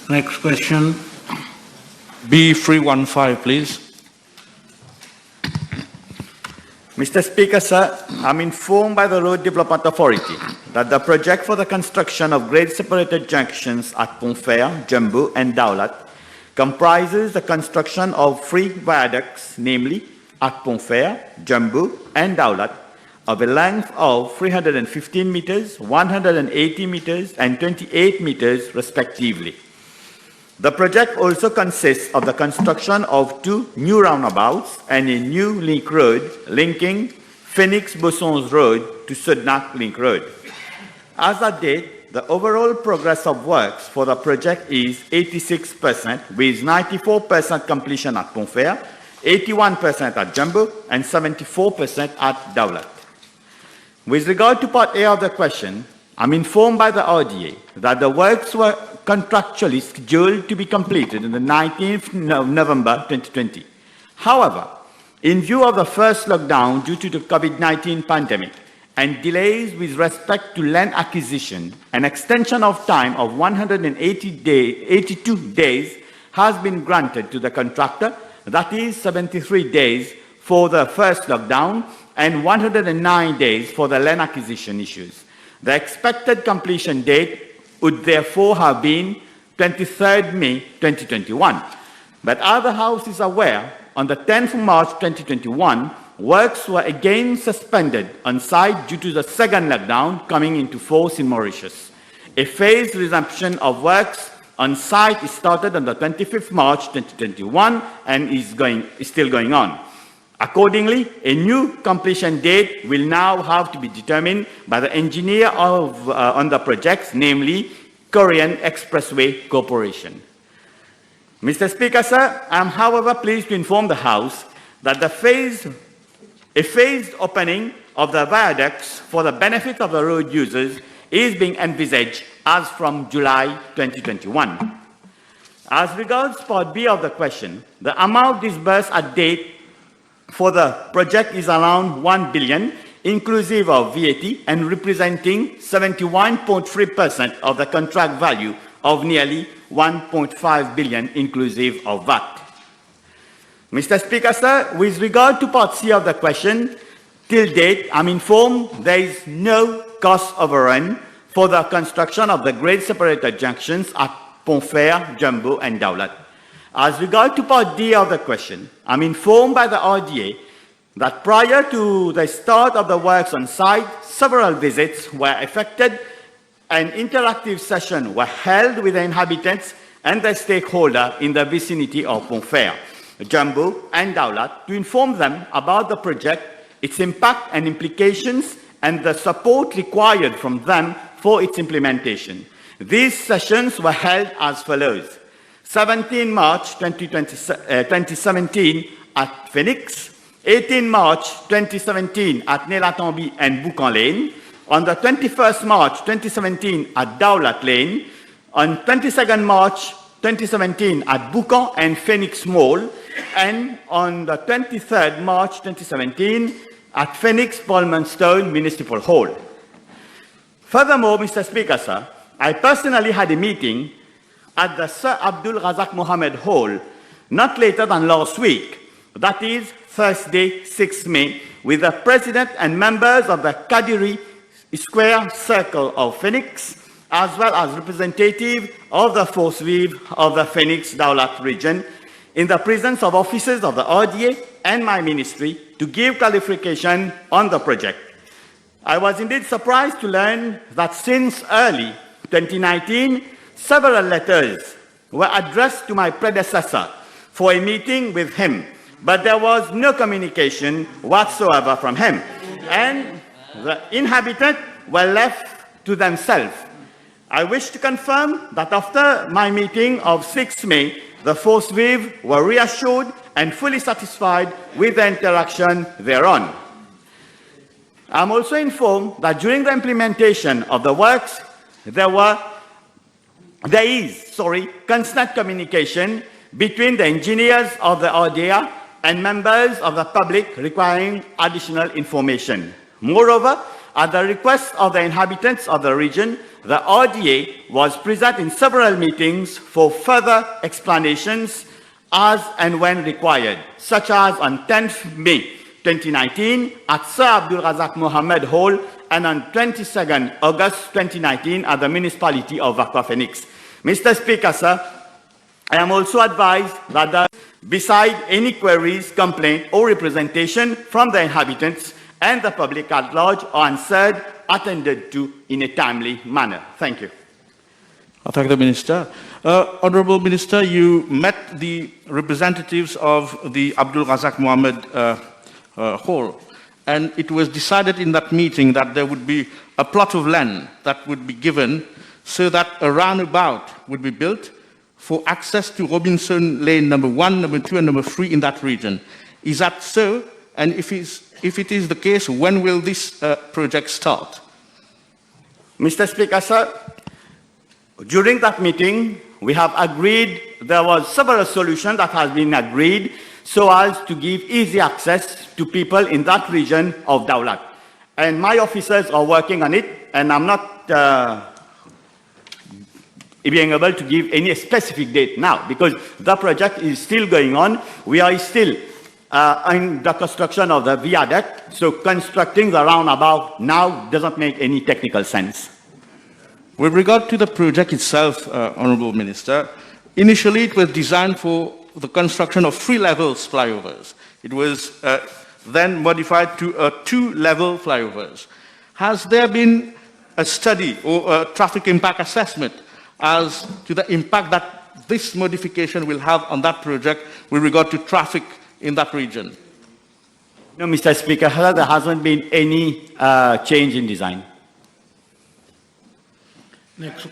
Next question. B315, please. Mr. Speaker, sir, I'm informed by the Road Development Authority that the project for the construction of grade-separated junctions at Pontfair, Jambu and Daulat comprises the construction of 3 viaducts, namely at Pontfair, Jambu and Daulat, of a length of 315 meters, 180 meters and 28 meters respectively. The project also consists of the construction of 2 new roundabouts and a new link road linking Phoenix-Bossons Road to Sudnak Link Road. As at date, the overall progress of works for the project is 86%, with 94% completion at Pontfair, 81% at Jambu, and 74% at Daulat. With regard to Part A of the question, I'm informed by the RDA that the works were contractually scheduled to be completed on the 19th of November 2020. However, in view of the first lockdown due to the COVID-19 pandemic and delays with respect to land acquisition, an extension of time of 82 days has been granted to the contractor, that is 73 days for the first lockdown and 109 days for the land acquisition issues. The expected completion date would therefore have been 23rd May 2021. But as the House is aware, on the 10th of March 2021, works were again suspended on site due to the second lockdown coming into force in Mauritius. A phased resumption of works on site is started on the 25th March 2021 and is still going on. Accordingly, a new completion date will now have to be determined by the engineer on the projects, namely Korean Expressway Corporation. Mr. Speaker, sir, I am however pleased to inform the House that a phased opening of the viaducts for the benefit of the road users is being envisaged as from July 2021. As regards Part B of the question, the amount disbursed at date for the project is around 1 billion, inclusive of VAT, and representing 71.3% of the contract value of nearly 1.5 billion, inclusive of VAT. Mr. Speaker, sir, with regard to Part C of the question, till date, I'm informed there is no cost overrun for the construction of the grade-separated junctions at Pontfair, Jambu, and Daulat. As regard to Part D of the question, I'm informed by the RDA that prior to the start of the works on site, several visits were effected and interactive sessions were held with the inhabitants and the stakeholders in the vicinity of Pontfair, Jambu, and Daulat to inform them about the project, its impact and implications, and the support required from them for its implementation. These sessions were held as follows: 17 March 2017 at Phoenix, 18 March 2017 at Nélatambi and Boucan Lane, on the 21st March 2017 at Daulat Lane, on 22nd March 2017 at Boucan and Phoenix Mall, and on the 23rd March 2017 at Phoenix Palmerston Municipal Hall. Furthermore, Mr. Speaker, sir, I personally had a meeting at the Sir Abdul Razak Mohammed Hall not later than last week, that is Thursday, 6 May, with the President and members of the Kadiri Square Circle of Phoenix, as well as representatives of the Force Vive of the Phoenix Daulat region, in the presence of officers of the RDA and my ministry to give clarification on the project. I was indeed surprised to learn that since early 2019, several letters were addressed to my predecessor for a meeting with him, but there was no communication whatsoever from him, and the inhabitants were left to themselves. I wish to confirm that after my meeting of 6 May, the Force Vive were reassured and fully satisfied with the interaction thereon. I'm also informed that during the implementation of the works, there is constant communication between the engineers of the RDA and members of the public requiring additional information. Moreover, at the request of the inhabitants of the region, the RDA was present in several meetings for further explanations as and when required, such as on 10th May 2019 at Sir Abdul Razak Mohammed Hall and on 22nd August 2019 at the municipality of Aqua Phoenix. Mr. Speaker, sir, I am also advised that beside any queries, complaint or representation from the inhabitants and the public at large are answered, attended to in a timely manner. Thank you. I thank the Minister. Honourable Minister, you met the representatives of the Abdul Razak Mohammed Hall, and it was decided in that meeting that there would be a plot of land that would be given so that a roundabout would be built for access to Robinson Lane number 1, number 2, and number 3 in that region. Is that so? And if it is the case, when will this project start? Mr. Speaker, sir, during that meeting, we have agreed, there was several solutions that have been agreed so as to give easy access to people in that region of Daulat. And my officers are working on it, and I'm not being able to give any specific date now because the project is still going on. We are still in the construction of the viaduct, so constructing the roundabout now doesn't make any technical sense. With regard to the project itself, Honourable Minister, initially it was designed for the construction of 3 levels flyovers. It was then modified to 2-level flyovers. Has there been a study or a traffic impact assessment as to the impact that this modification will have on that project with regard to traffic in that region? No, Mr. Speaker, there hasn't been any change in design. Next.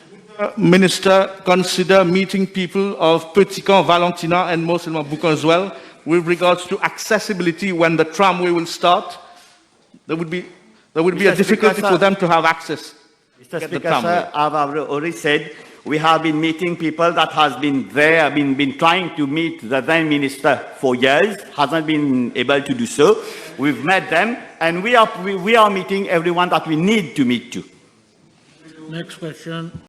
Minister, consider meeting people of Petit Camp, Valentina, and more seulement Boucan as well with regards to accessibility when the tramway will start. There would be a difficulty for them to have access. Mr. Speaker, sir, I've already said we have been meeting people that has been there, been trying to meet the then minister for years, hasn't been able to do so. We've met them, and we are meeting everyone that we need to meet to. Next question.